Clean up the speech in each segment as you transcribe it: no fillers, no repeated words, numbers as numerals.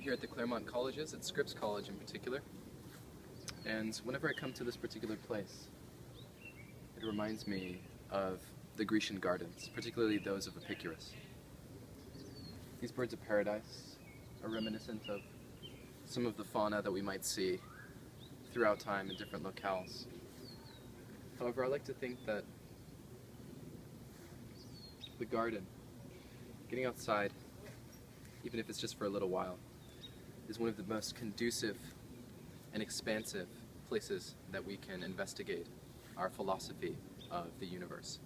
here at the Claremont Colleges, at Scripps College in particular, and whenever I come to this particular place, it reminds me of the Grecian gardens, particularly those of Epicurus. These birds of paradise are reminiscent of some of the fauna that we might see throughout time in different locales. However, I like to think that the garden, getting outside, even if it's just for a little while, is one of the most conducive and expansive places that we can investigate our philosophy of the universe.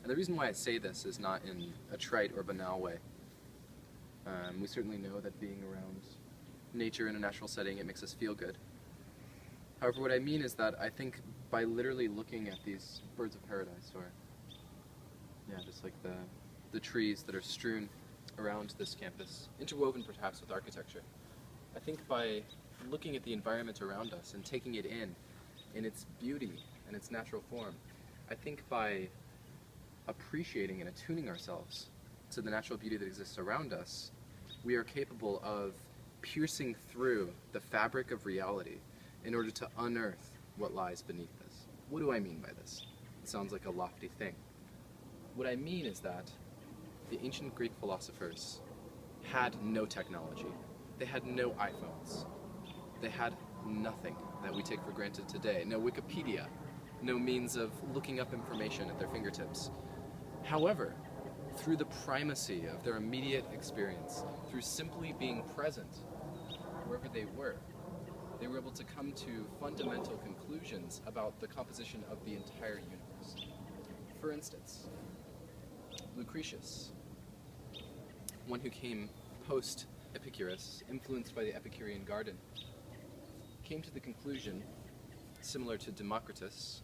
And the reason why I say this is not in a trite or banal way. We certainly know that being around nature in a natural setting, it makes us feel good. However, what I mean is that I think by literally looking at these birds of paradise, or just like the trees that are strewn around this campus, interwoven perhaps with architecture, I think by looking at the environment around us and taking it in its beauty and its natural form, I think by appreciating and attuning ourselves to the natural beauty that exists around us, we are capable of piercing through the fabric of reality in order to unearth what lies beneath this. What do I mean by this? It sounds like a lofty thing. What I mean is that the ancient Greek philosophers had no technology. They had no iPhones. They had nothing that we take for granted today. No Wikipedia, no means of looking up information at their fingertips. However, through the primacy of their immediate experience, through simply being present wherever they were able to come to fundamental conclusions about the composition of the entire universe. For instance, Lucretius, one who came post-Epicurus, influenced by the Epicurean garden, came to the conclusion, similar to Democritus,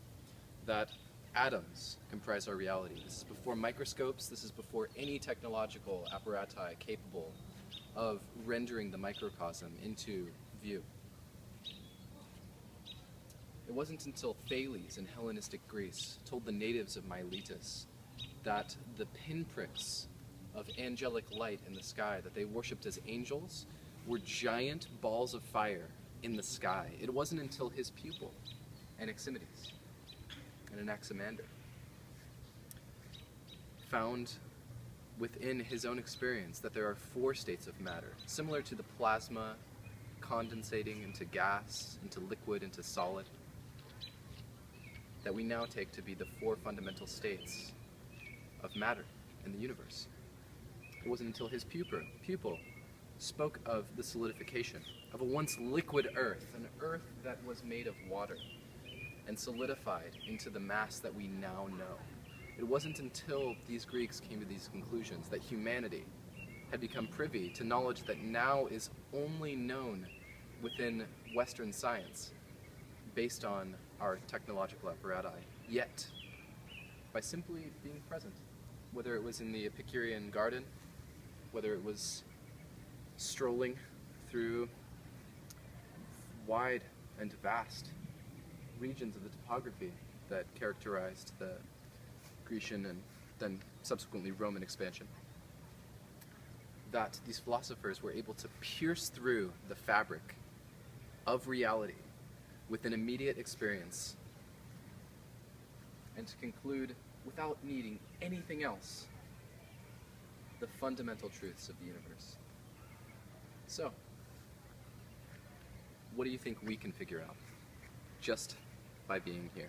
that atoms comprise our reality. This is before microscopes, this is before any technological apparati capable of rendering the microcosm into view. It wasn't until Thales in Hellenistic Greece told the natives of Miletus that the pinpricks of angelic light in the sky that they worshipped as angels were giant balls of fire in the sky. It wasn't until his pupil, Anaximenes, and Anaximander, found within his own experience that there are 4 states of matter, similar to the plasma condensating into gas, into liquid, into solid, that we now take to be the 4 fundamental states of matter in the universe. It wasn't until his pupil spoke of the solidification of a once liquid earth, an earth that was made of water and solidified into the mass that we now know. It wasn't until these Greeks came to these conclusions that humanity had become privy to knowledge that now is only known within Western science based on our technological apparatus. Yet, by simply being present, whether it was in the Epicurean garden, whether it was strolling through wide and vast regions of the topography that characterized the Grecian and then subsequently Roman expansion, that these philosophers were able to pierce through the fabric of reality with an immediate experience and to conclude, without needing anything else, the fundamental truths of the universe. So, what do you think we can figure out just by being here?